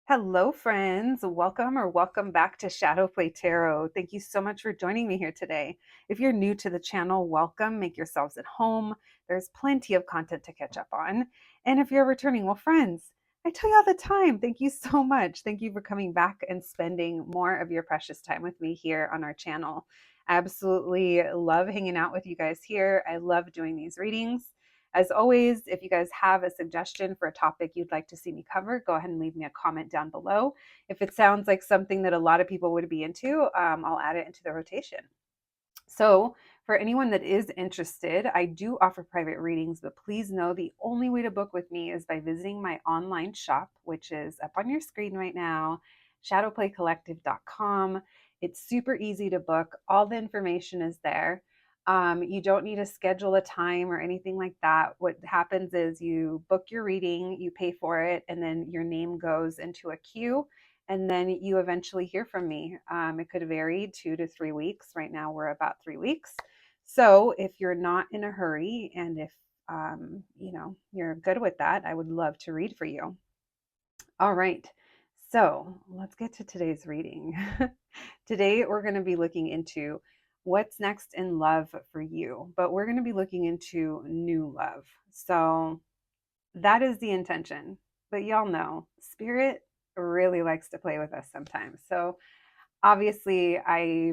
Hello, friends. Welcome back to Shadow Play Tarot. Thank you so much for joining me here today. If you're new to the channel, welcome. Make yourselves at home. There's plenty of content to catch up on. And if you're returning, well, friends, I tell you all the time, thank you so much. Thank you for coming back and spending more of your precious time with me here on our channel. I absolutely love hanging out with you guys here. I love doing these readings. As always, if you guys have a suggestion for a topic you'd like to see me cover, go ahead and leave me a comment down below. If it sounds like something that a lot of people would be into, I'll add it into the rotation. So, for anyone that is interested, I do offer private readings, but please know the only way to book with me is by visiting my online shop, which is up on your screen right now, shadowplaycollective.com. It's super easy to book, all the information is there. You don't need to schedule a time or anything like that. What happens is you book your reading, you pay for it, and then your name goes into a queue and then you eventually hear from me. It could vary 2 to 3 weeks. Right now, we're about 3 weeks. So if you're not in a hurry and if you're good with that, I would love to read for you. All right. So let's get to today's reading. Today, we're going to be looking into what's next in love for you, but we're going to be looking into new love. So that is the intention. But y'all know, spirit really likes to play with us sometimes. So obviously, I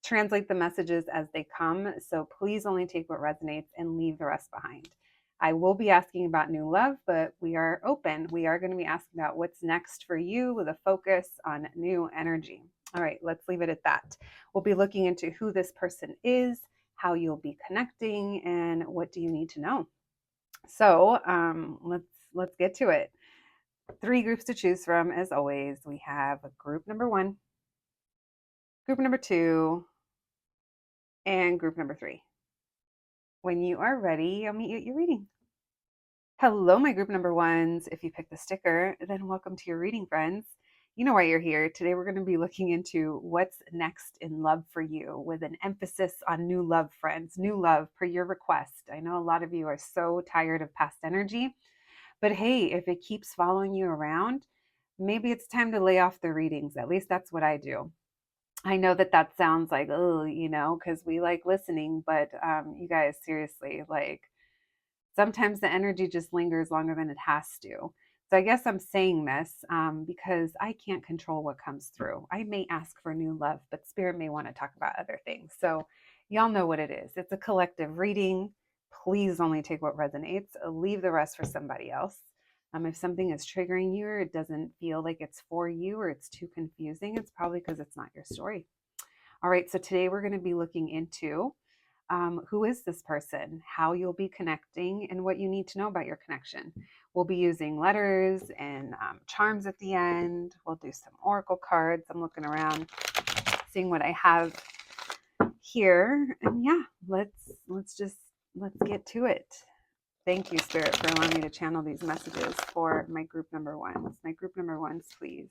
translate the messages as they come. So please only take what resonates and leave the rest behind. I will be asking about new love, but we are open. We are going to be asking about what's next for you with a focus on new energy. All right, let's leave it at that. We'll be looking into who this person is, how you'll be connecting, and what do you need to know. So let's get to it. 3 groups to choose from, as always. We have group number 1, group number 2, and group number 3. When you are ready, I'll meet you at your reading. Hello, my group number 1s. If you picked the sticker, then welcome to your reading, friends. You know why you're here. Today, we're going to be looking into what's next in love for you with an emphasis on new love, friends. New love per your request. I know a lot of you are so tired of past energy. But hey, if it keeps following you around, maybe it's time to lay off the readings. At least that's what I do. I know that that sounds like, oh, because we like listening, but you guys, seriously, like sometimes the energy just lingers longer than it has to. So I guess I'm saying this because I can't control what comes through. I may ask for new love, but spirit may want to talk about other things. So y'all know what it is. It's a collective reading. Please only take what resonates. Leave the rest for somebody else. If something is triggering you or it doesn't feel like it's for you or it's too confusing, it's probably because it's not your story. All right, so today we're going to be looking into who is this person, how you'll be connecting, and what you need to know about your connection. We'll be using letters and charms at the end. We'll do some oracle cards. I'm looking around, seeing what I have here, and yeah, let's get to it. Thank you, Spirit, for allowing me to channel these messages for my group number 1s. My group number 1s, please.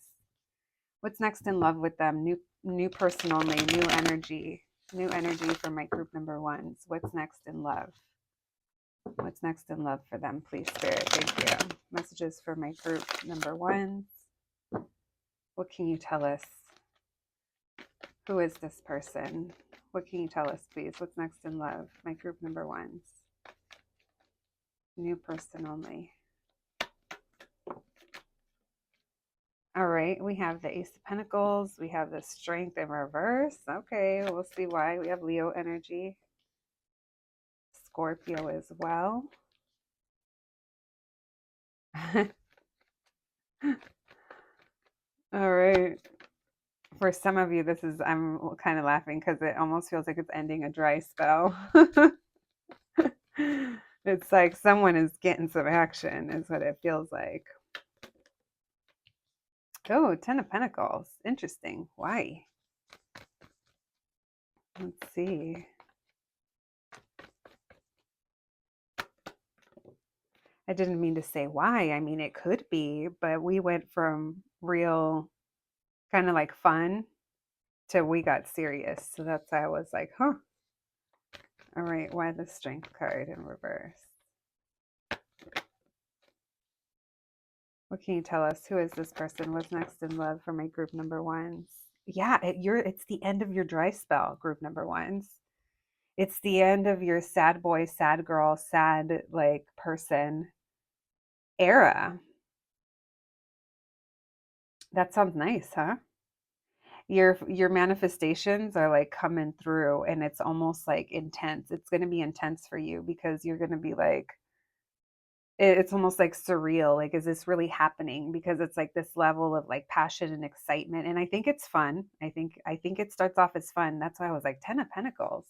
What's next in love with them? New person only, new energy. New energy for my group number 1s. What's next in love? What's next in love for them, please, Spirit? Thank you. Messages for my group number 1s. What can you tell us? Who is this person? What can you tell us, please? What's next in love? My group number 1s. New person only. All right, we have the Ace of Pentacles. We have the Strength in reverse. Okay, we'll see why. We have Leo energy. Scorpio as well. All right. For some of you, I'm kind of laughing because it almost feels like it's ending a dry spell. It's like someone is getting some action, is what it feels like. Oh, 10 of Pentacles. Interesting. Why? Let's see. I didn't mean to say why. I mean, it could be, but we went from real kind of like fun to we got serious. So that's why I was like, huh. All right, why the Strength card in reverse? What can you tell us? Who is this person? What's next in love for my group number ones? Yeah, it's the end of your dry spell, group number ones. It's the end of your sad boy, sad girl, sad like person era. That sounds nice, huh? Your manifestations are like coming through and it's almost like intense. It's going to be intense for you because you're going to be like it's almost like surreal. Like, is this really happening? Because it's like this level of like passion and excitement. And I think it's fun. I think it starts off as fun. That's why I was like 10 of Pentacles.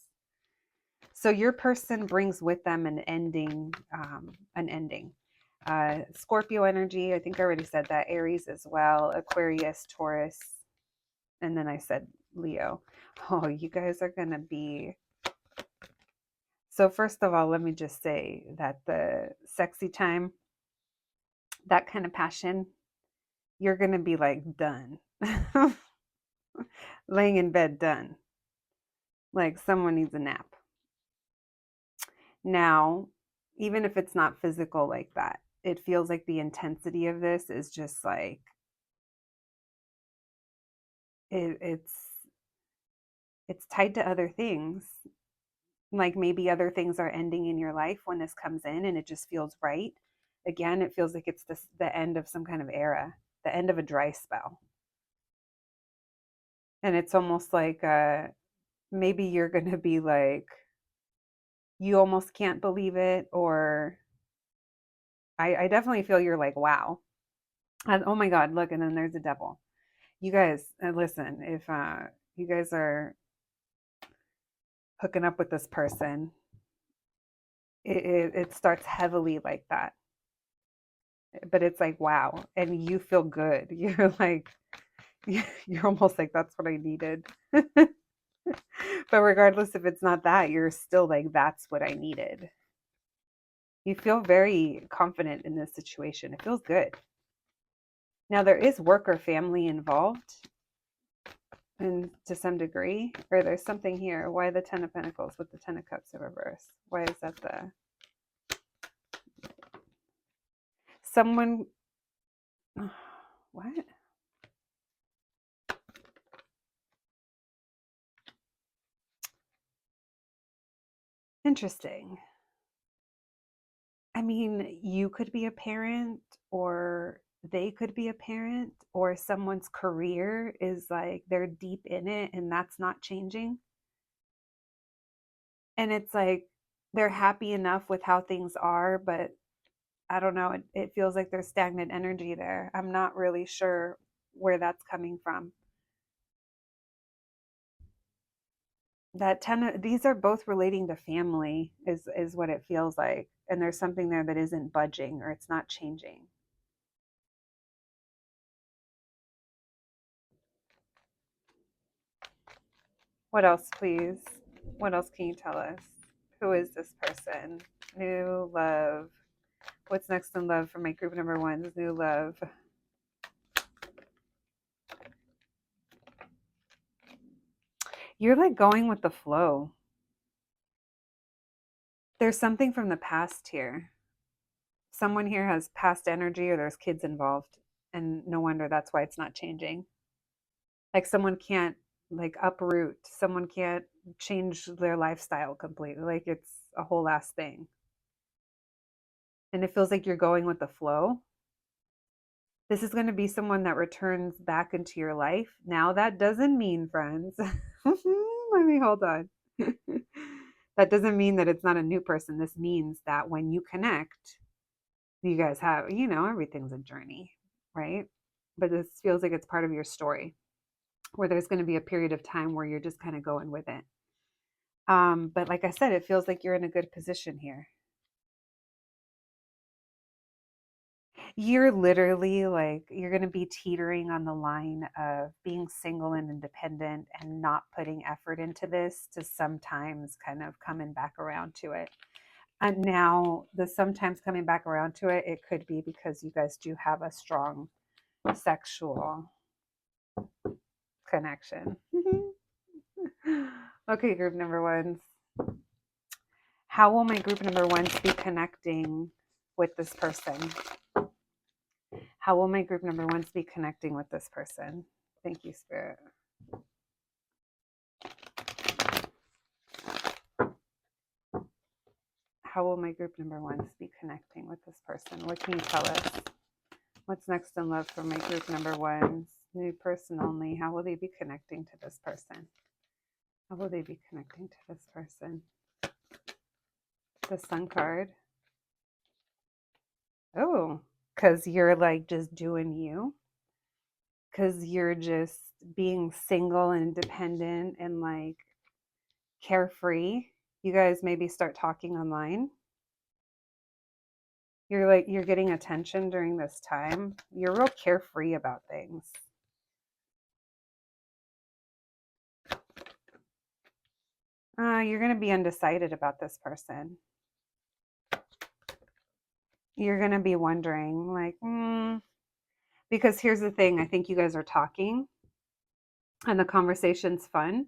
So your person brings with them an ending, an ending. Scorpio energy, I think I already said that. Aries as well, Aquarius, Taurus, and then I said Leo. Oh, you guys are gonna be. So first of all, let me just say that the sexy time, that kind of passion, you're gonna be like done, laying in bed done, like someone needs a nap. Now, even if it's not physical like that, it feels like the intensity of this is just like it's tied to other things. Like maybe other things are ending in your life when this comes in and it just feels right. Again, it feels like it's the end of some kind of era, the end of a dry spell. And it's almost like maybe you're going to be like, you almost can't believe it. Or I definitely feel you're like, wow. And, oh my God, look. And then there's a devil. You guys, listen, if you guys are hooking up with this person, it starts heavily like that. But it's like, wow. And you feel good. You're like, you're almost like, that's what I needed. But regardless if it's not that, you're still like, that's what I needed. You feel very confident in this situation. It feels good. Now, there is work or family involved, and to some degree, or there's something here. Why the Ten of Pentacles with the Ten of Cups in reverse? Why is that the someone? What? Interesting. I mean, you could be a parent, or they could be a parent, or someone's career is like they're deep in it and that's not changing. And it's like they're happy enough with how things are, but I don't know, it feels like there's stagnant energy there. I'm not really sure where that's coming from. That these are both relating to family is what it feels like. And there's something there that isn't budging or it's not changing. What else, please? What else can you tell us? Who is this person? New love. What's next in love for my group number ones? New love. You're like going with the flow. There's something from the past here. Someone here has past energy or there's kids involved. And no wonder that's why it's not changing. Like someone can't like uproot, someone can't change their lifestyle completely. Like it's a whole ass thing. And it feels like you're going with the flow. This is going to be someone that returns back into your life. Now, that doesn't mean, friends, let me hold on. That doesn't mean that it's not a new person. This means that when you connect, you guys have, everything's a journey, right? But this feels like it's part of your story where there's going to be a period of time where you're just kind of going with it. But like I said, it feels like you're in a good position here. You're literally like, you're going to be teetering on the line of being single and independent and not putting effort into this to sometimes kind of coming back around to it. And now, the sometimes coming back around to it, it could be because you guys do have a strong sexual connection. Okay, group number ones. How will my group number ones be connecting with this person? How will my group number ones be connecting with this person? Thank you, Spirit. How will my group number ones be connecting with this person? What can you tell us? What's next in love for my group number ones? New person only. How will they be connecting to this person? How will they be connecting to this person? The Sun card. Oh, because you're like just doing you. Because you're just being single and independent and like carefree. You guys maybe start talking online. You're getting attention during this time. You're real carefree about things. You're going to be undecided about this person. You're going to be wondering, like, because here's the thing. I think you guys are talking and the conversation's fun,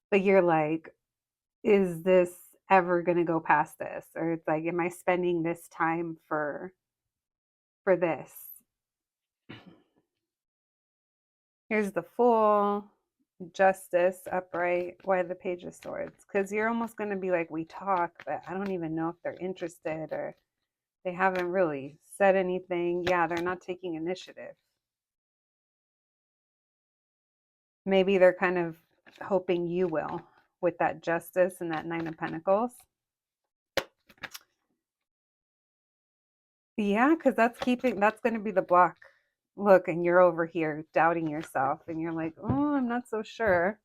but you're like, is this ever going to go past this? Or it's like, am I spending this time for this? Here's the Fool, Justice, Upright. Why the Page of Swords? Because you're almost going to be like, we talk, but I don't even know if they're interested or they haven't really said anything. Yeah, they're not taking initiative. Maybe they're kind of hoping you will with that Justice and that Nine of Pentacles. Yeah, because that's going to be the block. Look, and you're over here doubting yourself and you're like, oh, I'm not so sure.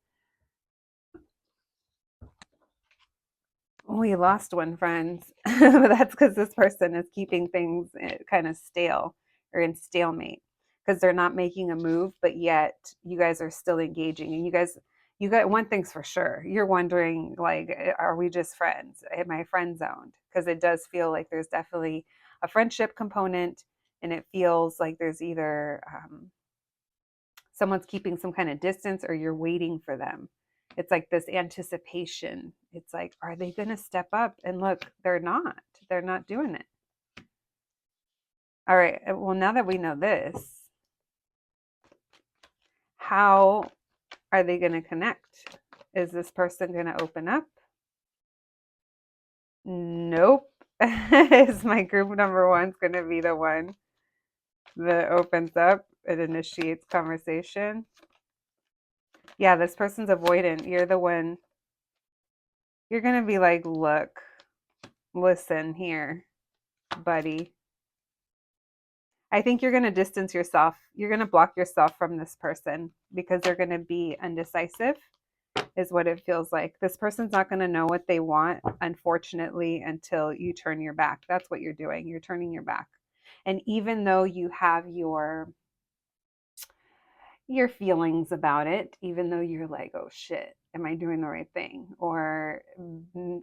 We lost one, friends. But that's because this person is keeping things kind of stale or in stalemate because they're not making a move, but yet you guys are still engaging. And you got one thing's for sure. You're wondering, like, are we just friends? Am I friend zoned? Because it does feel like there's definitely a friendship component, and it feels like there's either someone's keeping some kind of distance or you're waiting for them. It's like this anticipation. It's like, are they going to step up? And look, they're not. They're not doing it. All right. Well, now that we know this, how are they going to connect? Is this person going to open up? Nope. Is my group number one's going to be the one that opens up? It initiates conversation. Yeah, this person's avoidant. You're the one. You're going to be like, look, listen here, buddy. I think you're going to distance yourself. You're going to block yourself from this person because they're going to be undecisive, is what it feels like. This person's not going to know what they want, unfortunately, until you turn your back. That's what you're doing. You're turning your back. And even though you have your feelings about it, even though you're like, oh shit, am I doing the right thing? Or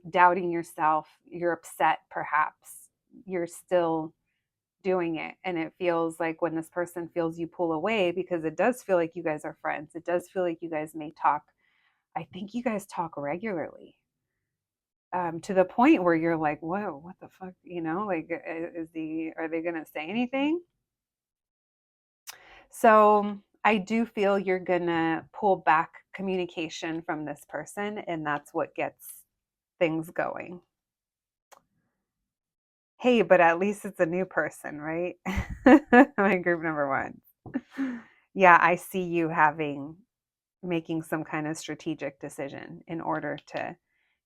doubting yourself, you're upset perhaps, you're still doing it. And it feels like when this person feels you pull away, because it does feel like you guys are friends, it does feel like you guys may talk. I think you guys talk regularly, to the point where you're like, whoa, what the fuck, like, are they gonna say anything? So I do feel you're gonna pull back communication from this person, and that's what gets things going. Hey, but at least it's a new person, right? My group number one. Yeah, I see you making some kind of strategic decision in order to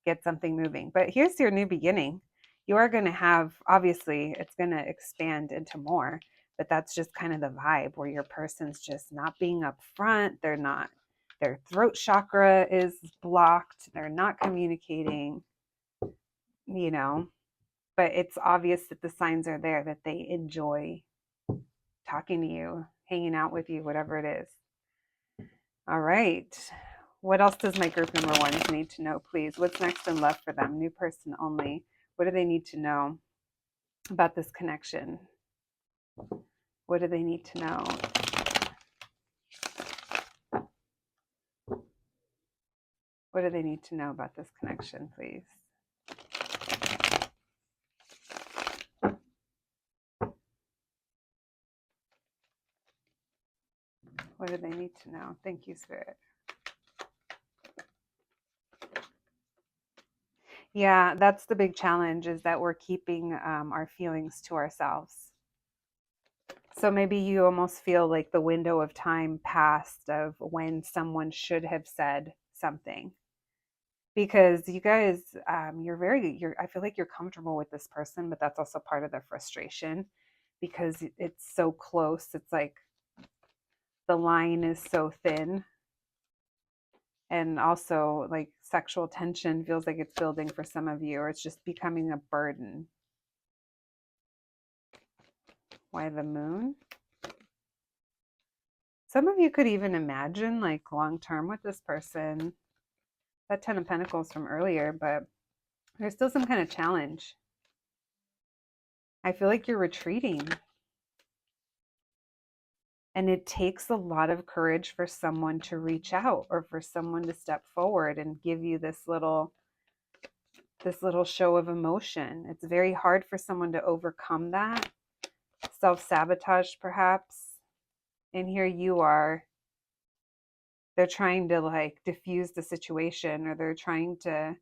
get something moving. But here's your new beginning. You are going to have, obviously, it's going to expand into more, but that's just kind of the vibe where your person's just not being upfront. Their throat chakra is blocked. They're not communicating, but it's obvious that the signs are there that they enjoy talking to you, hanging out with you, whatever it is. All right. What else does my group number ones need to know, please? What's next in love for them? New person only. What do they need to know about this connection? What do they need to know? What do they need to know about this connection, please? What do they need to know? Thank you, Spirit. Yeah, that's the big challenge, is that we're keeping our feelings to ourselves. So maybe you almost feel like the window of time passed of when someone should have said something. Because you guys, you're I feel like you're comfortable with this person, but that's also part of the frustration because it's so close. It's like the line is so thin. And also, like, sexual tension feels like it's building for some of you, or it's just becoming a burden. Why the moon? Some of you could even imagine like long term with this person. That 10 of Pentacles from earlier, but there's still some kind of challenge. I feel like you're retreating. And it takes a lot of courage for someone to reach out or for someone to step forward and give you this little show of emotion. It's very hard for someone to overcome that. Self-sabotage, perhaps. And here you are. They're trying to like diffuse the situation, or they're trying to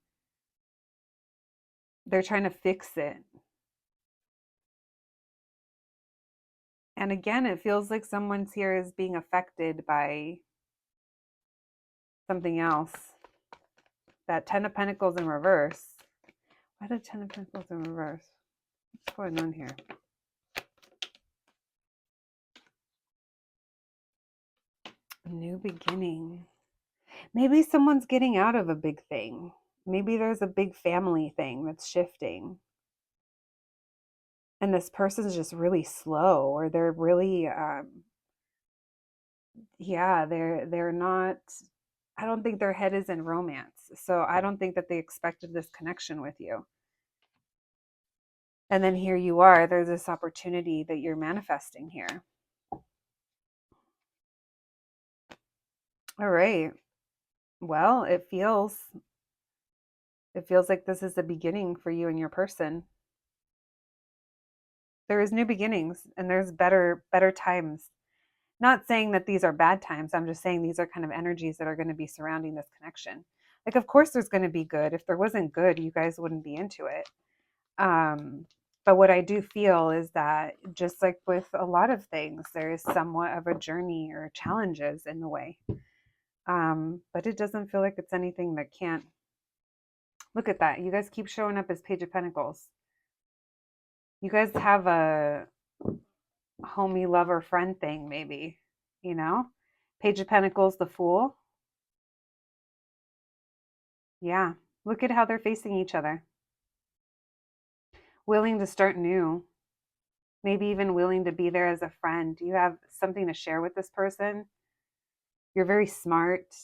fix it. And again, it feels like someone's here is being affected by something else. That 10 of Pentacles in reverse. Why the 10 of Pentacles in reverse? What's going on here? New beginning. Maybe someone's getting out of a big thing. Maybe there's a big family thing that's shifting. And this person's just really slow, or they're really, they're not, I don't think their head is in romance. So I don't think that they expected this connection with you. And then here you are, there's this opportunity that you're manifesting here. All right. Well, it feels like this is the beginning for you and your person. There is new beginnings, and there's better times. Not saying that these are bad times. I'm just saying these are kind of energies that are going to be surrounding this connection. Like, of course there's going to be good. If there wasn't good, you guys wouldn't be into it. But what I do feel is that, just like with a lot of things, there is somewhat of a journey or challenges in the way. But it doesn't feel like it's anything that can't. Look at that. You guys keep showing up as Page of Pentacles. You guys have a homie, lover, friend thing, maybe, you know? Page of Pentacles, the Fool. Yeah. Look at how they're facing each other. Willing to start new. Maybe even willing to be there as a friend. You have something to share with this person. You're very smart.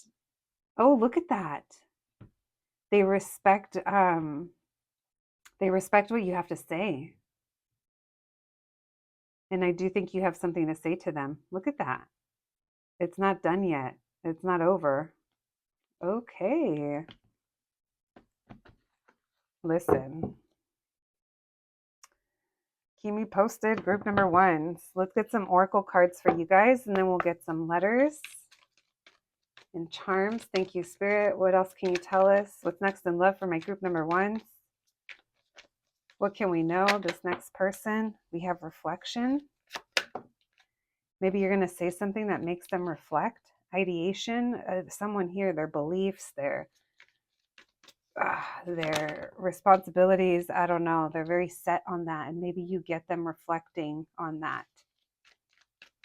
Oh, look at that. They respect what you have to say. And I do think you have something to say to them. Look at that. It's not done yet. It's not over. Okay. Listen. Keep me posted, group number 1. Let's get some oracle cards for you guys, and then we'll get some letters and charms. Thank you, Spirit. What else can you tell us? What's next in love for my group number 1? What can we know? This next person. We have reflection. Maybe you're going to say something that makes them reflect. Ideation. Someone here, their beliefs, their responsibilities. I don't know. They're very set on that. And maybe you get them reflecting on that.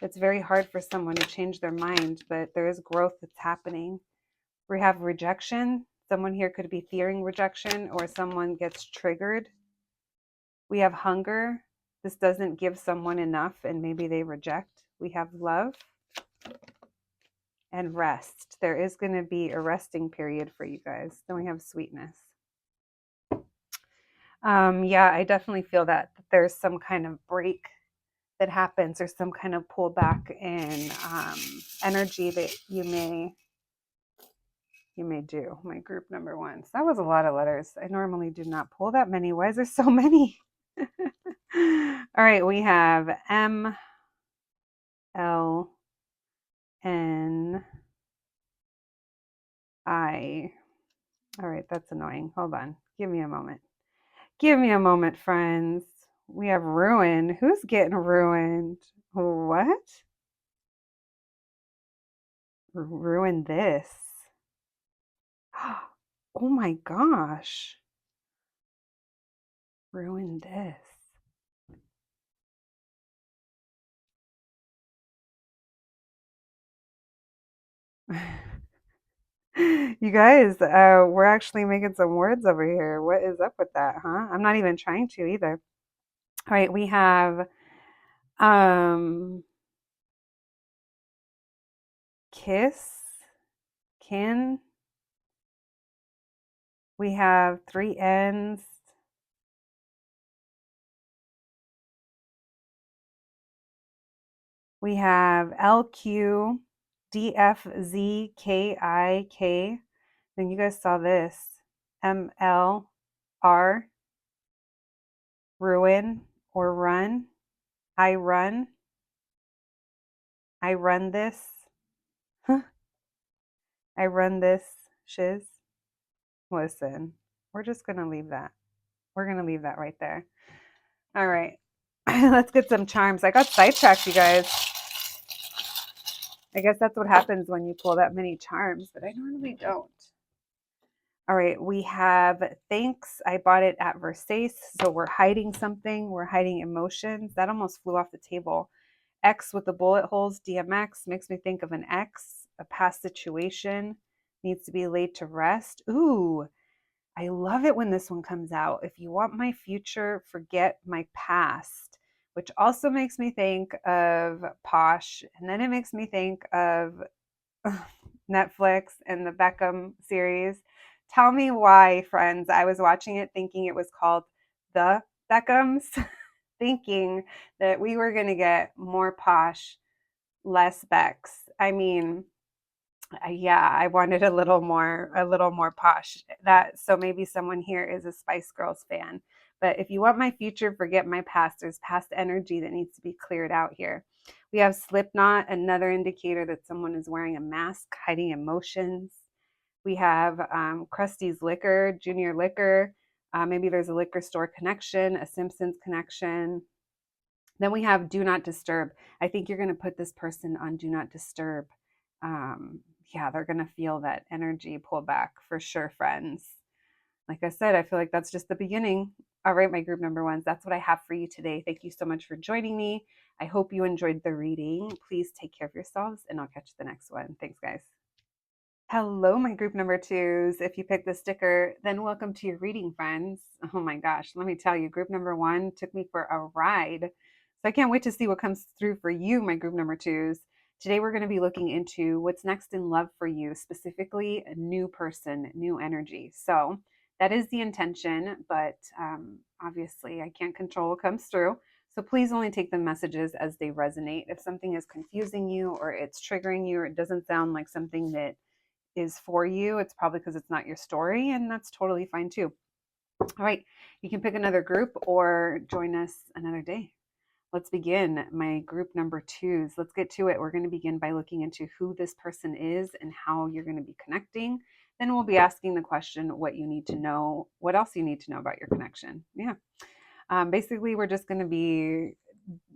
It's very hard for someone to change their mind, but there is growth that's happening. We have rejection. Someone here could be fearing rejection, or someone gets triggered. We have hunger. This doesn't give someone enough and maybe they reject. We have love and rest. There is going to be a resting period for you guys. Then we have sweetness. I definitely feel that there's some kind of break that happens, or some kind of pullback in energy that you may do. My group number 1. So that was a lot of letters. I normally do not pull that many. Why is there so many? All right, we have M, L, N, why. All right, that's annoying. Hold on. Give me a moment. Give me a moment, friends. We have ruin. Who's getting ruined? What? Ruin this. Oh my gosh. Ruin this. You guys, we're actually making some words over here. What is up with that, huh? I'm not even trying to either. All right, we have um kiss, kin. We have three N's. We have LQ, DFZKIK. Then you guys saw this. MLR, ruin or run. I run. I run this. I run this shiz. Listen, we're just going to leave that. We're going to leave that right there. All right. Let's get some charms. I got sidetracked, you guys. I guess that's what happens when you pull that many charms, but I normally don't. All right, we have thanks. I bought it at Versace. So we're hiding something. We're hiding emotions. That almost flew off the table. X with the bullet holes, DMX, makes me think of an ex, a past situation, needs to be laid to rest. Ooh, I love it when this one comes out. If you want my future, forget my past, which also makes me think of Posh. And then it makes me think of Netflix and the Beckham series. Tell me why, friends. I was watching it thinking it was called The Beckhams, thinking that we were going to get more Posh, less Becks. I mean, yeah, I wanted a little more Posh. That so maybe someone here is a Spice Girls fan. But if you want my future, forget my past. There's past energy that needs to be cleared out here. We have Slipknot, another indicator that someone is wearing a mask, hiding emotions. We have Krusty's Liquor, Junior Liquor. Maybe there's a liquor store connection, a Simpsons connection. Then we have Do Not Disturb. I think you're going to put this person on Do Not Disturb. Yeah, they're going to feel that energy pull back for sure, friends. Like I said, I feel like that's just the beginning. All right, my group number ones, that's what I have for you today. Thank you so much for joining me. I hope you enjoyed the reading. Please take care of yourselves, and I'll catch you the next one. Thanks, guys. Hello, my group number twos. If you picked the sticker, then welcome to your reading, friends. Oh my gosh, let me tell you, group number one took me for a ride. So I can't wait to see what comes through for you, my group number twos. Today, we're going to be looking into what's next in love for you, specifically a new person, new energy. So that is the intention, but obviously, I can't control what comes through. So please only take the messages as they resonate. If something is confusing you or it's triggering you or it doesn't sound like something that is for you, it's probably because it's not your story, and that's totally fine too. All right, you can pick another group or join us another day. Let's begin. My group number twos. Let's get to it. We're going to begin by looking into who this person is and how you're going to be connecting. Then we'll be asking the question, what you need to know, what else you need to know about your connection. Yeah. Basically, we're just going to be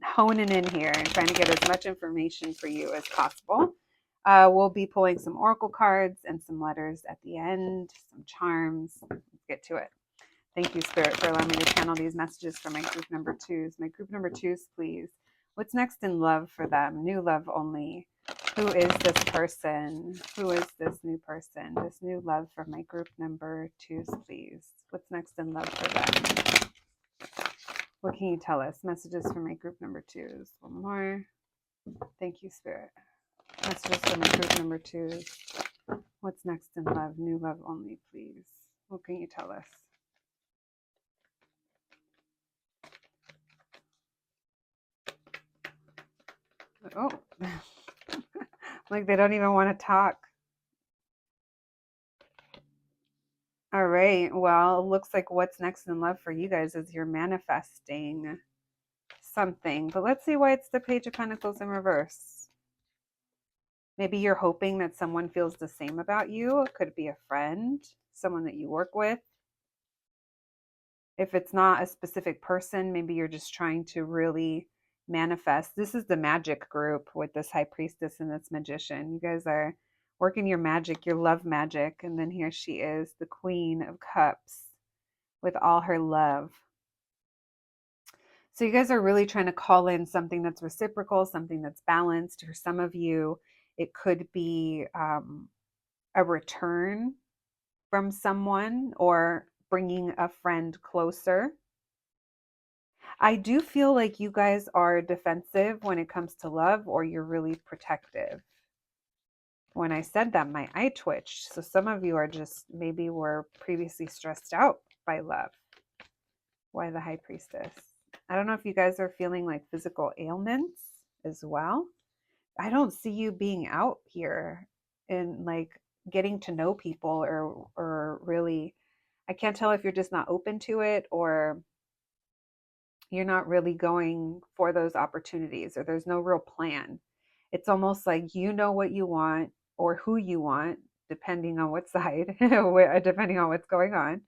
honing in here and trying to get as much information for you as possible. We'll be pulling some oracle cards and some letters at the end, some charms. Let's get to it. Thank you, Spirit, for allowing me to channel these messages for my group number twos. My group number twos, please. What's next in love for them? New love only. Who is this person? Who is this new person? This new love for my group number twos, please. What's next in love for them? What can you tell us? Messages for my group number twos. One more. Thank you, Spirit. Messages for my group number twos. What's next in love? New love only, please. What can you tell us? Oh, like they don't even want to talk. All right. Well, it looks like what's next in love for you guys is you're manifesting something. But let's see why it's the Page of Pentacles in reverse. Maybe you're hoping that someone feels the same about you. It could be a friend, someone that you work with. If it's not a specific person, maybe you're just trying to really manifest. This is the magic group with this high priestess and this magician. You guys are working your magic, your love magic. And then here she is, the Queen of Cups with all her love. So you guys are really trying to call in something that's reciprocal, something that's balanced. For some of you, it could be a return from someone or bringing a friend closer. I do feel like you guys are defensive when it comes to love, or you're really protective. When I said that, my eye twitched. So some of you are just maybe were previously stressed out by love. Why the High Priestess? I don't know if you guys are feeling like physical ailments as well. I don't see you being out here and like getting to know people or really, I can't tell if you're just not open to it or you're not really going for those opportunities or there's no real plan. It's almost like you know what you want or who you want, depending on what side, depending on what's going on.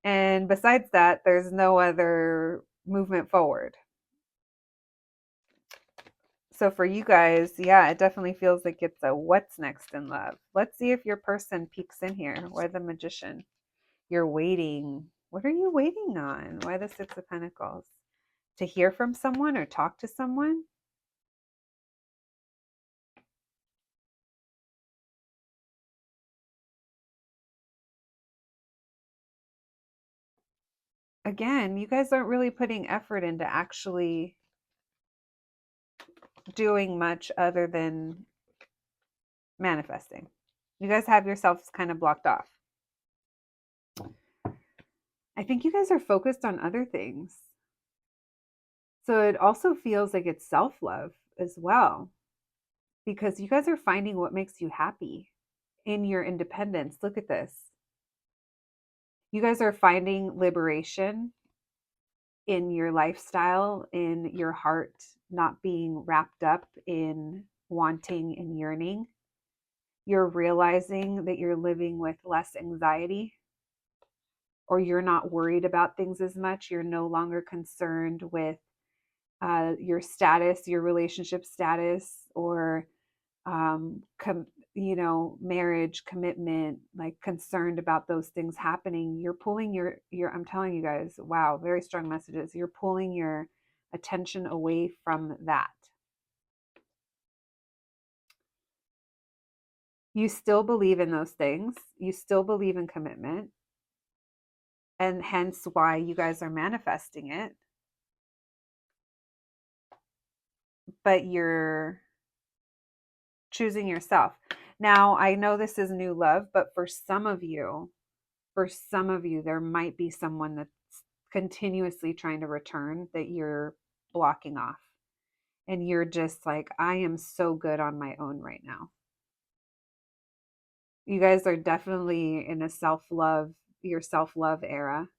And besides that, there's no other movement forward. So for you guys, yeah, it definitely feels like it's a what's next in love. Let's see if your person peeks in here. Why the Magician? You're waiting. What are you waiting on? Why the Six of Pentacles? To hear from someone or talk to someone? Again, you guys aren't really putting effort into actually doing much other than manifesting. You guys have yourselves kind of blocked off. I think you guys are focused on other things. So it also feels like it's self-love as well, because you guys are finding what makes you happy in your independence. Look at this. You guys are finding liberation in your lifestyle, in your heart, not being wrapped up in wanting and yearning. You're realizing that you're living with less anxiety, or you're not worried about things as much. You're no longer concerned with your status, your relationship status, or marriage, commitment, like concerned about those things happening. You're pulling your, I'm telling you guys, wow, very strong messages. You're pulling your attention away from that. You still believe in those things. You still believe in commitment. And hence why you guys are manifesting it. But you're choosing yourself. Now, I know this is new love, but for some of you, there might be someone that's continuously trying to return that you're blocking off. And you're just like, I am so good on my own right now. You guys are definitely in a your self-love era,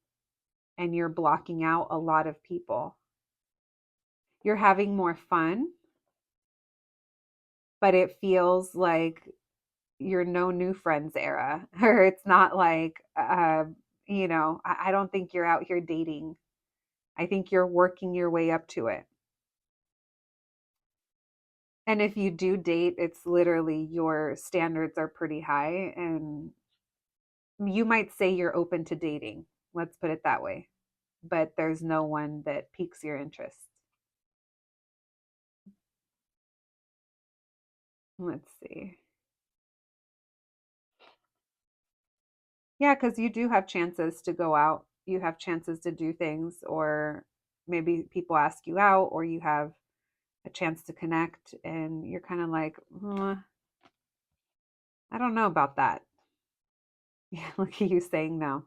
and you're blocking out a lot of people. You're having more fun, but it feels like you're no new friends era, or it's not like, I don't think you're out here dating. I think you're working your way up to it. And if you do date, it's literally your standards are pretty high, and you might say you're open to dating. Let's put it that way. But there's no one that piques your interest. Let's see. Yeah, because you do have chances to go out. You have chances to do things, or maybe people ask you out, or you have a chance to connect, and you're kind of like, I don't know about that. Yeah, look at you saying no.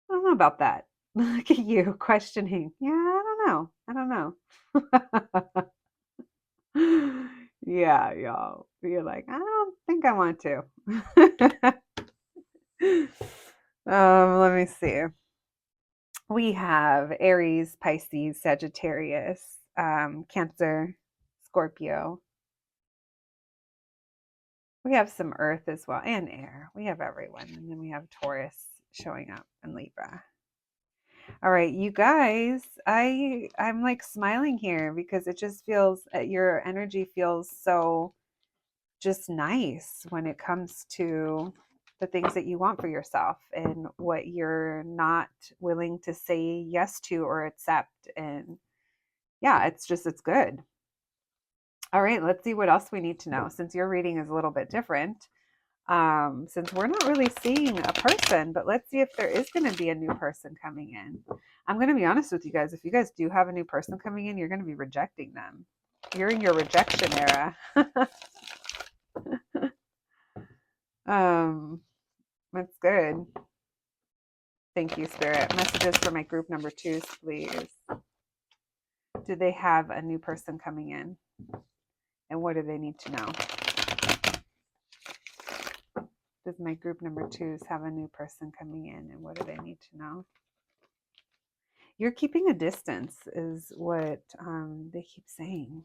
I don't know about that. Look at you questioning. Yeah, I don't know. I don't know. Yeah, y'all. You're like, I don't think I want to. Let me see. We have Aries, Pisces, Sagittarius, Cancer, Scorpio. We have some earth as well, and air. We have everyone. And then we have Taurus showing up and Libra. All right, you guys, I'm like smiling here because it just feels your energy feels so just nice when it comes to the things that you want for yourself and what you're not willing to say yes to or accept. And yeah, it's good. All right, let's see what else we need to know since your reading is a little bit different. Since we're not really seeing a person, but let's see if there is going to be a new person coming in. I'm going to be honest with you guys. If you guys do have a new person coming in, you're going to be rejecting them. You're in your rejection era. um, that's good. Thank you, Spirit. Messages for my group number 2s, please. Do they have a new person coming in? And what do they need to know? Does my group number 2s have a new person coming in? And what do they need to know? You're keeping a distance is what they keep saying.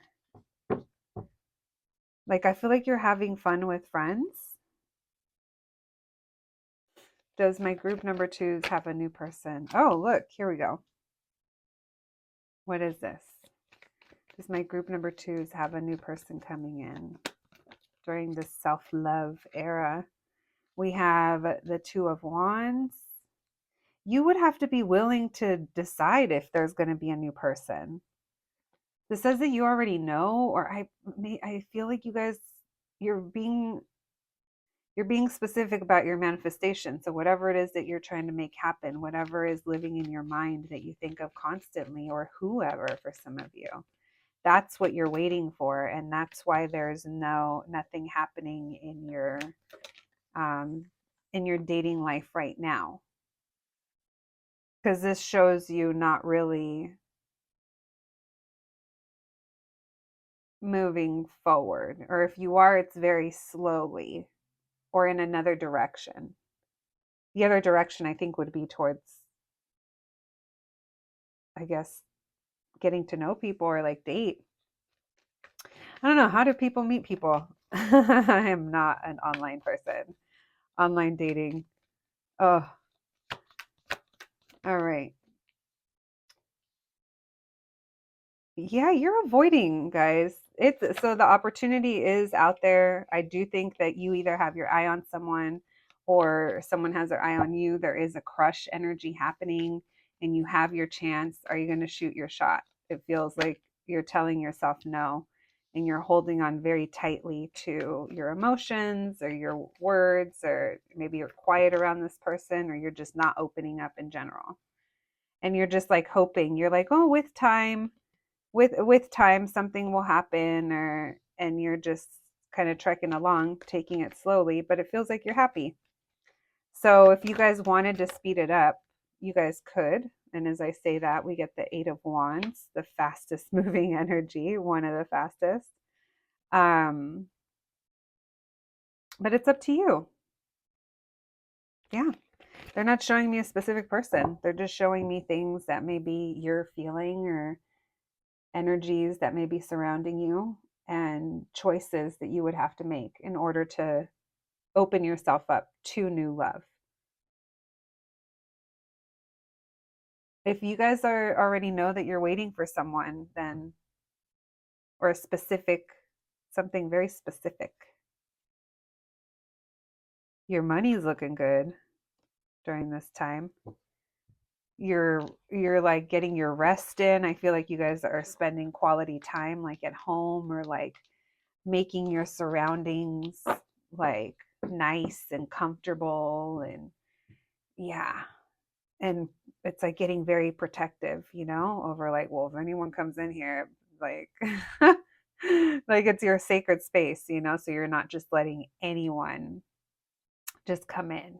Like, I feel like you're having fun with friends. Does my group number 2s have a new person? Oh, look, here we go. What is this? Does my group number 2s have a new person coming in during this self-love era? We have the 2 of Wands. You would have to be willing to decide if there's going to be a new person. This says that you already know, or I feel like you guys, you're being specific about your manifestation. So whatever it is that you're trying to make happen, whatever is living in your mind that you think of constantly, or whoever for some of you, that's what you're waiting for. And that's why there's nothing happening in your dating life right now. Because this shows you not really moving forward. Or if you are, it's very slowly or in another direction. The other direction I think would be towards, I guess, getting to know people or like date. I don't know. How do people meet people? I am not an online person. Online dating. Oh, all right. Yeah, you're avoiding, guys. It's so the opportunity is out there. I do think that you either have your eye on someone or someone has their eye on you. There is a crush energy happening and you have your chance. Are you going to shoot your shot? It feels like you're telling yourself no and you're holding on very tightly to your emotions or your words, or maybe you're quiet around this person, or you're just not opening up in general. And you're just like hoping, you're like, oh, with time something will happen, or and you're just kind of trekking along, taking it slowly, but it feels like you're happy. So if you guys wanted to speed it up, you guys could. And as I say that, we get the 8 of Wands, the fastest moving energy, one of the fastest. um but it's up to you. Yeah, they're not showing me a specific person, they're just showing me things that maybe you're feeling, or energies that may be surrounding you, and choices that you would have to make in order to open yourself up to new love. If you guys are already know that you're waiting for someone, then, or a specific, something very specific, your money's looking good during this time. You're like getting your rest in. I feel like you guys are spending quality time like at home, or like making your surroundings like nice and comfortable. And yeah, and it's like getting very protective, over like, well, if anyone comes in here, like like it's your sacred space, so you're not just letting anyone just come in,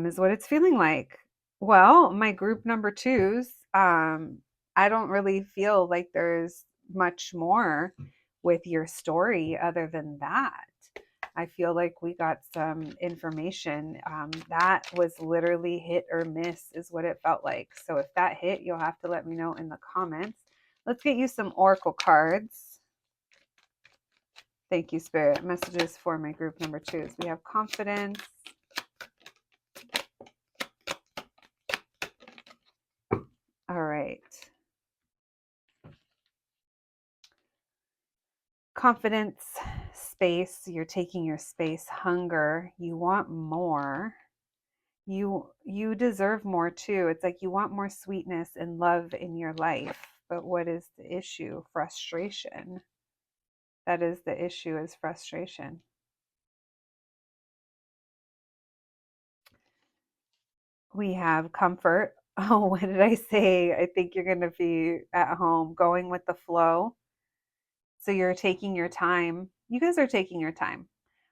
is what it's feeling like. Well, my group number 2s, I don't really feel like there's much more with your story other than that. I feel like we got some information that was literally hit or miss, is what it felt like. So if that hit, you'll have to let me know in the comments. Let's get you some oracle cards. Thank you, Spirit. Messages for my group number 2s. We have confidence. All right. Confidence, space. You're taking your space. Hunger. You want more. You deserve more too. It's like you want more sweetness and love in your life. But what is the issue? Frustration. That is the issue, is frustration. We have comfort. Oh, what did I say? I think you're going to be at home going with the flow. So you're taking your time. You guys are taking your time,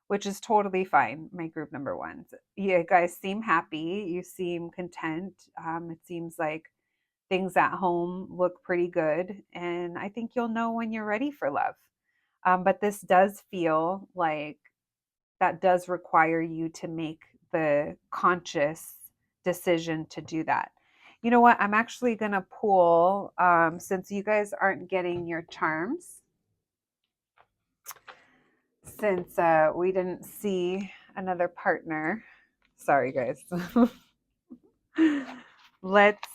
which is totally fine. My group number 1s. You guys seem happy. You seem content. It seems like things at home look pretty good. And I think you'll know when you're ready for love. But this does feel like that does require you to make the conscious decision to do that. You know what? I'm actually going to pull, since you guys aren't getting your charms, since we didn't see another partner. Sorry, guys. let's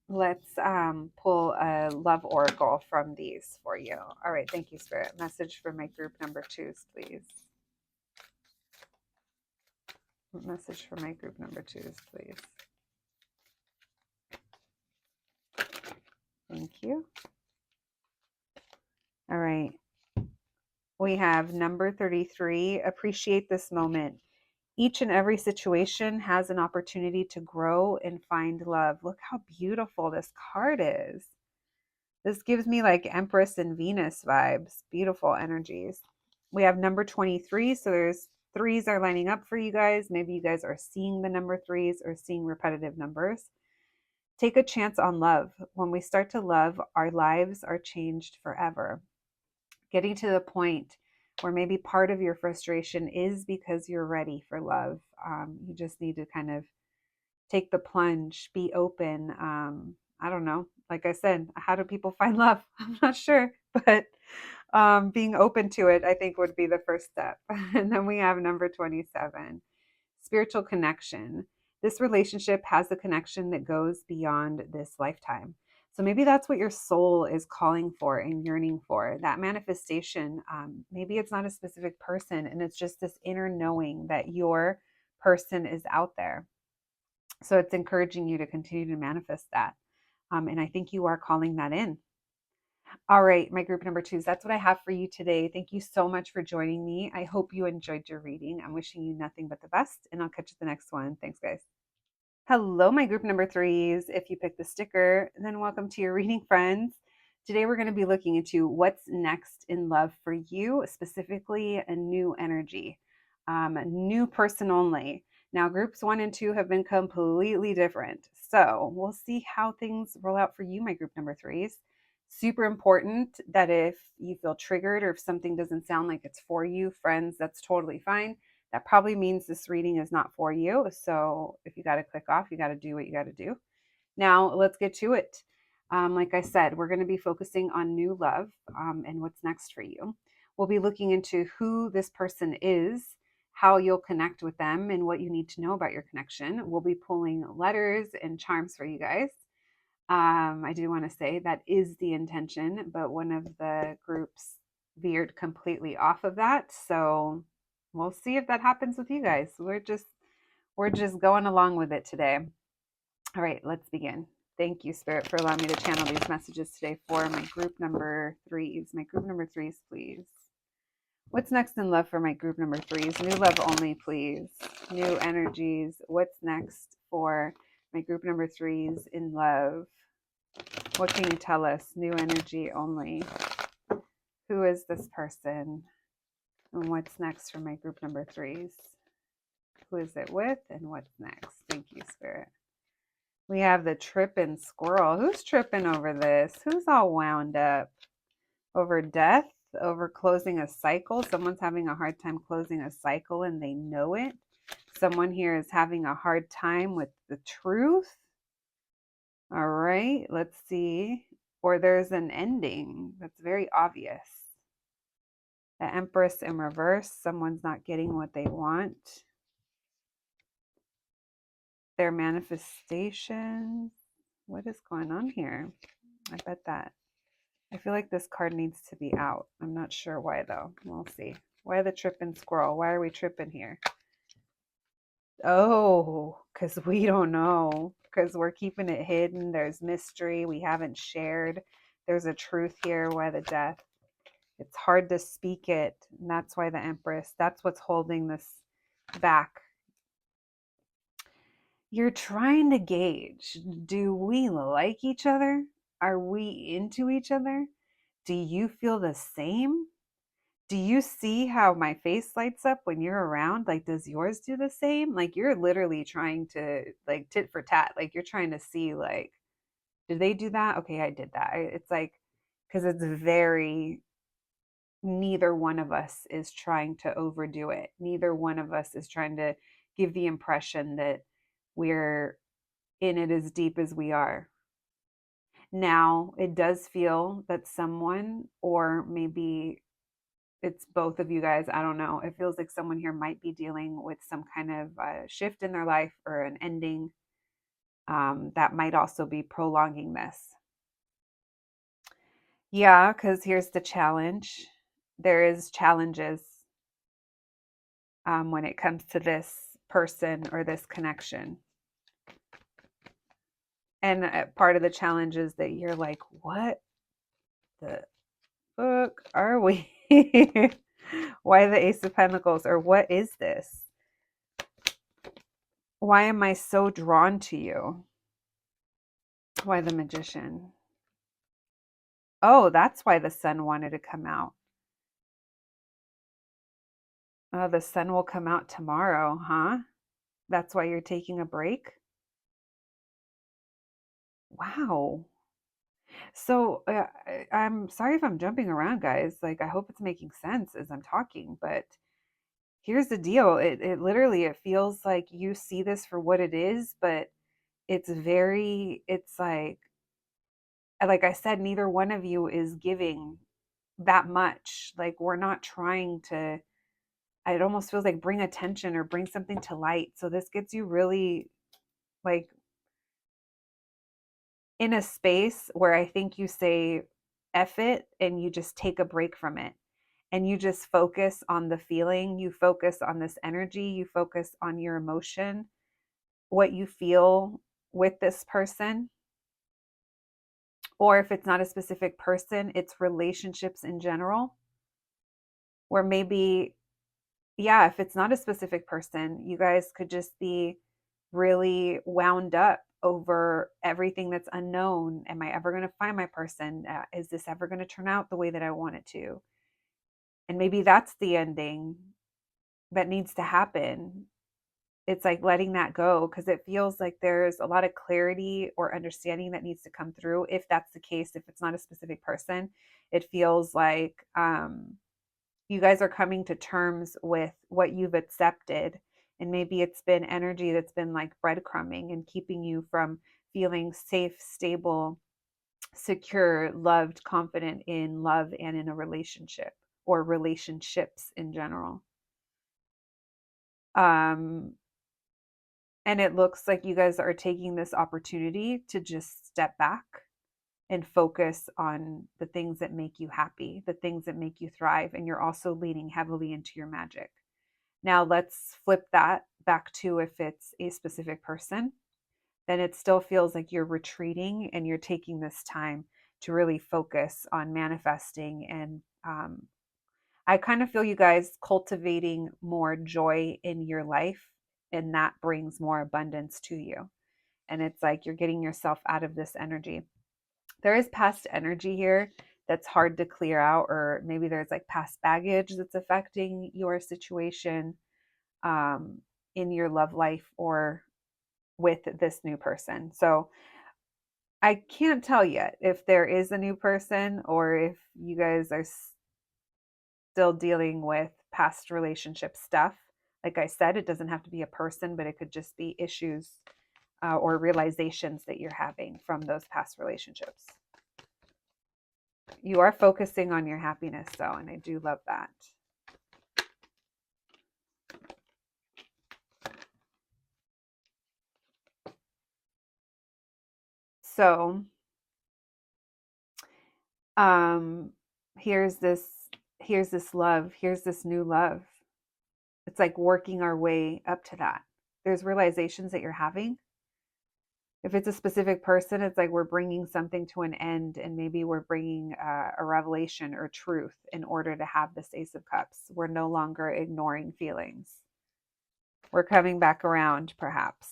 let's pull a love oracle from these for you. All right, thank you, Spirit. Message for my group number 2s, please. Message for my group number 2s, please. Thank you. All right. We have number 33. Appreciate this moment. Each and every situation has an opportunity to grow and find love. Look how beautiful this card is. This gives me like Empress and Venus vibes. Beautiful energies. We have number 23. So there's 3s are lining up for you guys. Maybe you guys are seeing the number 3s or seeing repetitive numbers. Take a chance on love. When we start to love, our lives are changed forever. Getting to the point where maybe part of your frustration is because you're ready for love. You just need to kind of take the plunge, be open. I don't know. Like I said, how do people find love? I'm not sure, but being open to it, I think, would be the first step. And then we have number 27, spiritual connection. This relationship has a connection that goes beyond this lifetime. So maybe that's what your soul is calling for and yearning for. That manifestation, maybe it's not a specific person, and it's just this inner knowing that your person is out there. So it's encouraging you to continue to manifest that. And I think you are calling that in. All right, my group number 2s, that's what I have for you today. Thank you so much for joining me. I hope you enjoyed your reading. I'm wishing you nothing but the best, and I'll catch you the next one. Thanks, guys. Hello, my group number 3s. If you picked the sticker, then welcome to your reading, friends. Today, we're going to be looking into what's next in love for you, specifically a new energy, new person only. Now, groups 1 and 2 have been completely different. So we'll see how things roll out for you, my group number 3s. Super important that if you feel triggered or if something doesn't sound like it's for you, friends, that's totally fine. That probably means this reading is not for you. So if you got to click off, you got to do what you got to do. Now, let's get to it. Like I said, we're going to be focusing on new love and what's next for you. We'll be looking into who this person is, how you'll connect with them, and what you need to know about your connection. We'll be pulling letters and charms for you guys. I do want to say that is the intention, but one of the groups veered completely off of that. So we'll see if that happens with you guys. We're just going along with it today. All right, let's begin. Thank you, Spirit, for allowing me to channel these messages today for my group number 3s. My group number 3s, please. What's next in love for my group number 3s? New love only, please. New energies. What's next for my group number 3s in love? What can you tell us? New energy only. Who is this person? And what's next for my group number 3s? Who is it with? And what's next? Thank you, Spirit. We have the tripping squirrel. Who's tripping over this? Who's all wound up? Over death? Over closing a cycle? Someone's having a hard time closing a cycle and they know it. Someone here is having a hard time with the truth. All right, let's see. or there's an ending that's very obvious. The Empress in reverse, someone's not getting what they want. Their manifestation. What is going on here? I bet that. I feel like this card needs to be out. I'm not sure why though. We'll see. Why the tripping squirrel? Why are we tripping here? Oh, because we don't know. Because we're keeping it hidden. There's mystery we haven't shared. There's a truth here. Why the death? It's hard to speak it. And that's why the Empress. That's what's holding this back. You're trying to gauge, do we like each other? Are we into each other? Do you feel the same? Do you see how my face lights up when you're around? Like, does yours do the same? Like, you're literally trying to, like, tit for tat. Like, you're trying to see, like, did they do that? Okay, I did that. It's like, because it's very, neither one of us is trying to overdo it. Neither one of us is trying to give the impression that we're in it as deep as we are. Now, it does feel that someone, or maybe it's both of you guys, I don't know. It feels like someone here might be dealing with some kind of shift in their life or an ending that might also be prolonging this. Yeah, because here's the challenge. There is challenges when it comes to this person or this connection. And part of the challenge is that you're like, what the fuck are we? Why the Ace of Pentacles? Or what is this? Why am I so drawn to you? Why the Magician? Oh, that's why the Sun wanted to come out. Oh, the Sun will come out tomorrow, huh? That's why you're taking a break? Wow. So I'm sorry if I'm jumping around, guys. Like, I hope it's making sense as I'm talking, but here's the deal. It literally, it feels like you see this for what it is, but it's like I said, neither one of you is giving that much. Like, we're not trying to, it almost feels like bring attention or bring something to light. So this gets you really like in a space where I think you say F it and you just take a break from it. And you just focus on the feeling, you focus on this energy, you focus on your emotion, what you feel with this person. Or if it's not a specific person, it's relationships in general. Or maybe, yeah, if it's not a specific person, you guys could just be really wound up over everything that's unknown. Am I ever going to find my person? Is this ever going to turn out the way that I want it to? And maybe that's the ending that needs to happen. It's like letting that go because it feels like there's a lot of clarity or understanding that needs to come through. If that's the case, if it's not a specific person, it feels like you guys are coming to terms with what you've accepted. And maybe it's been energy that's been like breadcrumbing and keeping you from feeling safe, stable, secure, loved, confident in love and in a relationship or relationships in general. Um, and it looks like you guys are taking this opportunity to just step back and focus on the things that make you happy, the things that make you thrive. And you're also leaning heavily into your magic. Now let's flip that back to if it's a specific person, then it still feels like you're retreating and you're taking this time to really focus on manifesting. And I kind of feel you guys cultivating more joy in your life, and that brings more abundance to you. And it's like you're getting yourself out of this energy. There is past energy here that's hard to clear out, or maybe there's like past baggage that's affecting your situation in your love life or with this new person. So I can't tell yet if there is a new person or if you guys are still dealing with past relationship stuff. Like I said, it doesn't have to be a person, but it could just be issues or realizations that you're having from those past relationships. You are focusing on your happiness though, and I do love that. So, um, here's this love, here's this new love. It's like working our way up to that. There's realizations that you're having. If it's a specific person, it's like we're bringing something to an end, and maybe we're bringing a revelation or truth in order to have this Ace of Cups. We're no longer ignoring feelings. We're coming back around, perhaps.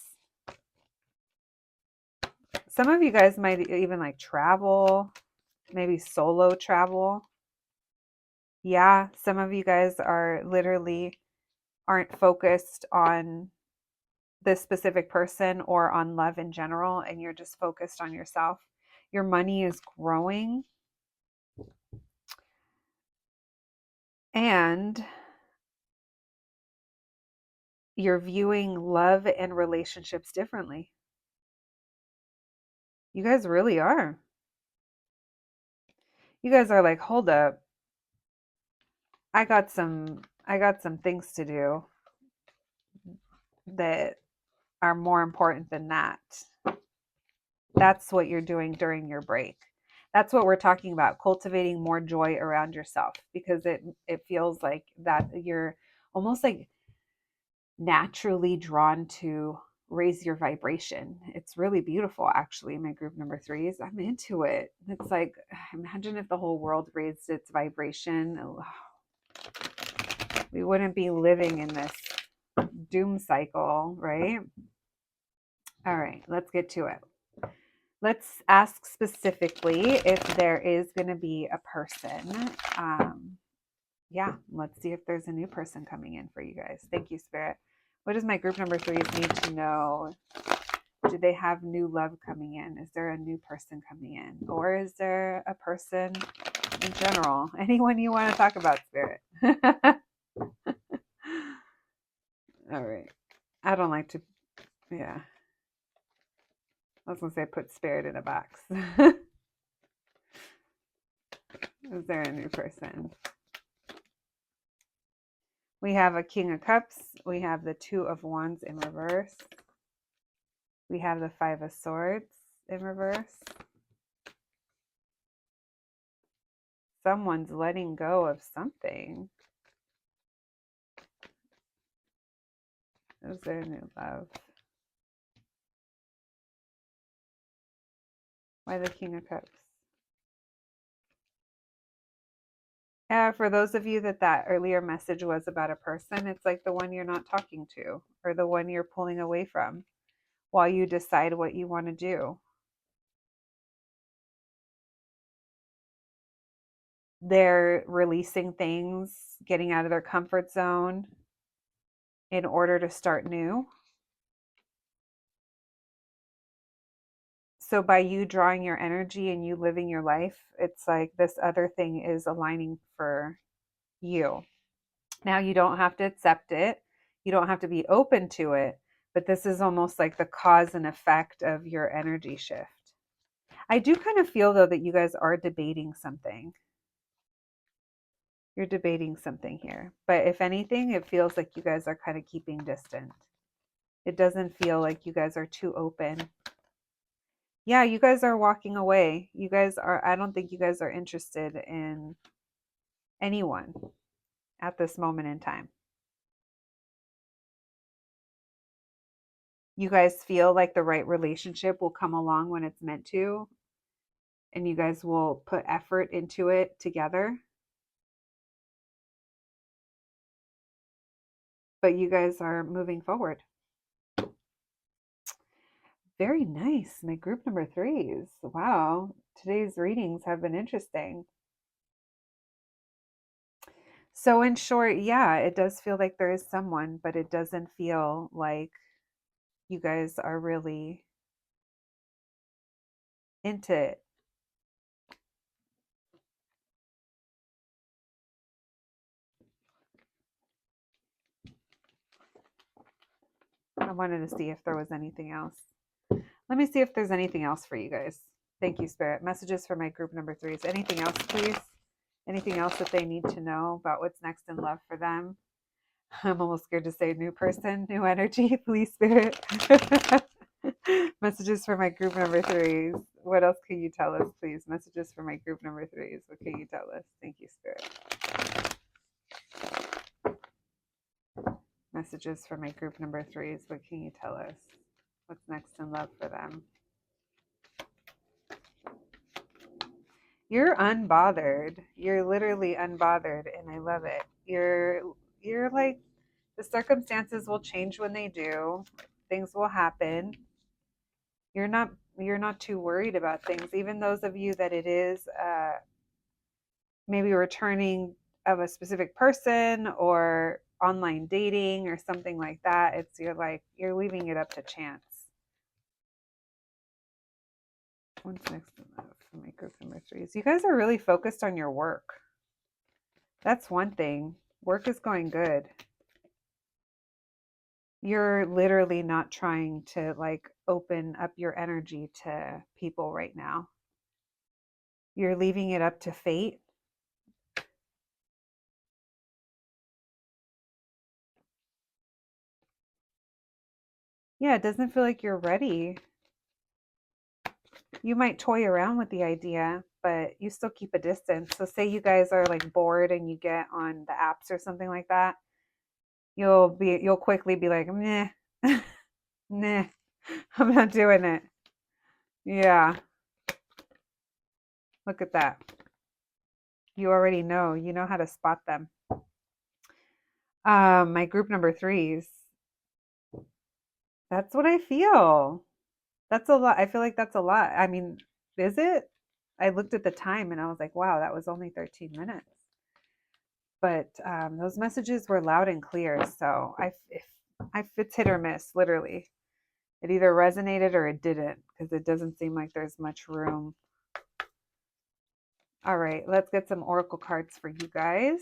Some of you guys might even like travel, maybe solo travel. Yeah, some of you guys are literally aren't focused on this specific person or on love in general, and you're just focused on yourself. Your money is growing, and you're viewing love and relationships differently. You guys really are. You guys are like, hold up. I got some things to do that are more important than that. That's what you're doing during your break. That's what we're talking about, cultivating more joy around yourself, because it feels like that you're almost like naturally drawn to raise your vibration. It's really beautiful, actually. My group number 3s, I'm into it. It's like, imagine if the whole world raised its vibration. We wouldn't be living in this doom cycle, right? All right, let's get to it. Let's ask specifically if there is going to be a person. Yeah, let's see if there's a new person coming in for you guys. Thank you, Spirit. What does my group number 3s need to know? Do they have new love coming in? Is there a new person coming in? Or is there a person in general? Anyone you want to talk about, Spirit? All right. I don't like to, yeah. I was going to say put Spirit in a box. Is there a new person? We have a King of Cups. We have the Two of Wands in reverse. We have the Five of Swords in reverse. Someone's letting go of something. Is there new love? Why the King of Cups? Yeah, for those of you that earlier message was about a person, it's like the one you're not talking to or the one you're pulling away from while you decide what you want to do. They're releasing things, getting out of their comfort zone in order to start new. So by you drawing your energy and you living your life, it's like this other thing is aligning for you. Now you don't have to accept it. You don't have to be open to it, but this is almost like the cause and effect of your energy shift. I do kind of feel though that you guys are debating something. You're debating something here. But if anything, it feels like you guys are kind of keeping distant. It doesn't feel like you guys are too open. Yeah, you guys are walking away. You guys are, I don't think you guys are interested in anyone at this moment in time. You guys feel like the right relationship will come along when it's meant to, and you guys will put effort into it together. But you guys are moving forward. Very nice. My group number 3s. Wow. Today's readings have been interesting. So, in short, yeah, it does feel like there is someone, but it doesn't feel like you guys are really into it. I wanted to see if there was anything else. Let me see if there's anything else for you guys. Thank you, Spirit. Messages for my group number threes. Anything else, please? Anything else that they need to know about what's next in love for them? I'm almost scared to say new person, new energy, please, Spirit. Messages for my group number threes. What else can you tell us, please? Messages for my group number threes. What can you tell us? Thank you, Spirit. Messages for my group number threes. What can you tell us? What's next in love for them? You're unbothered. You're literally unbothered, and I love it. You're like, the circumstances will change when they do. Things will happen. You're not too worried about things. Even those of you that it is maybe returning of a specific person or online dating or something like that, you're leaving it up to chance. What's next in love for my group number threes? You guys are really focused on your work. That's one thing. Work is going good. You're literally not trying to like open up your energy to people right now. You're leaving it up to fate. Yeah, it doesn't feel like you're ready. You might toy around with the idea, but you still keep a distance. So say you guys are like bored and you get on the apps or something like that, you'll quickly be like, nah, nah, I'm not doing it. Yeah, look at that. You already know. You know how to spot them. My group number threes. That's what I feel. That's a lot. I feel like that's a lot. I mean, is it? I looked at the time and I was like, wow, that was only 13 minutes. But those messages were loud and clear. So it's hit or miss, literally. It either resonated or it didn't, because it doesn't seem like there's much room. All right, let's get some oracle cards for you guys.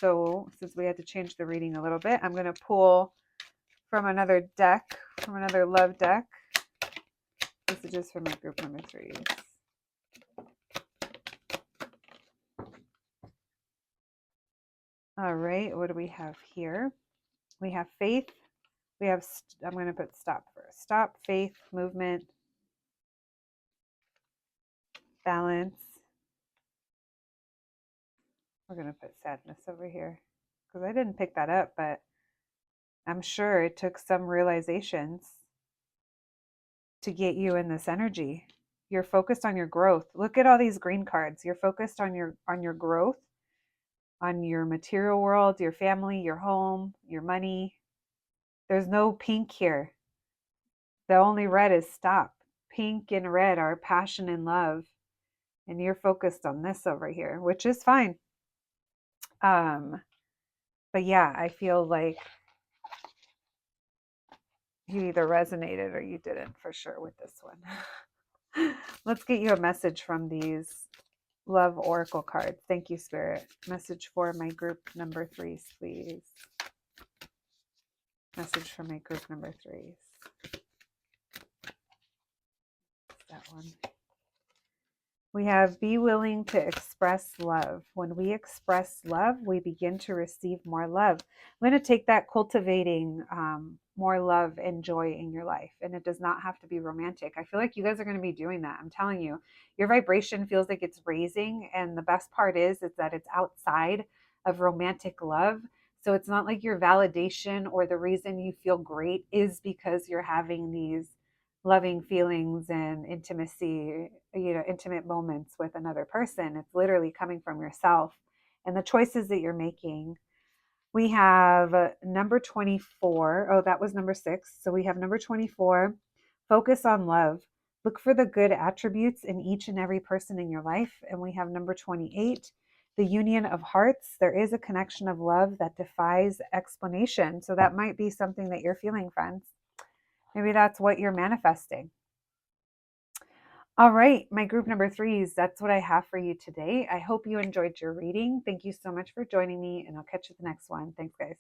So since we had to change the reading a little bit, I'm going to pull from another deck, from another love deck. Messages for my group number threes. All right, what do we have here? We have faith. We have, I'm going to put stop first. Stop, faith, movement, balance. We're going to put sadness over here because I didn't pick that up, but I'm sure it took some realizations to get you in this energy. You're focused on your growth. Look at all these green cards. You're focused on your growth, on your material world, your family, your home, your money. There's no pink here. The only red is stop. Pink and red are passion and love. And you're focused on this over here, which is fine. But yeah, I feel like you either resonated or you didn't for sure with this one. Let's get you a message from these love oracle cards. Thank you, Spirit. Message for my group number threes, please. Message for my group number threes. That one. We have be willing to express love. When we express love, we begin to receive more love. I'm going to take that cultivating more love and joy in your life. And it does not have to be romantic. I feel like you guys are going to be doing that. I'm telling you, your vibration feels like it's raising. And the best part is that it's outside of romantic love. So it's not like your validation or the reason you feel great is because you're having these loving feelings and intimacy, intimate moments with another person. It's literally coming from yourself and the choices that you're making. We have number 24. Oh, that was number 6. So we have number 24. Focus on love. Look for the good attributes in each and every person in your life. And we have number 28. The union of hearts. There is a connection of love that defies explanation. So that might be something that you're feeling, friends. Maybe that's what you're manifesting. All right, my group number threes, that's what I have for you today. I hope you enjoyed your reading. Thank you so much for joining me, and I'll catch you at the next one. Thanks, guys.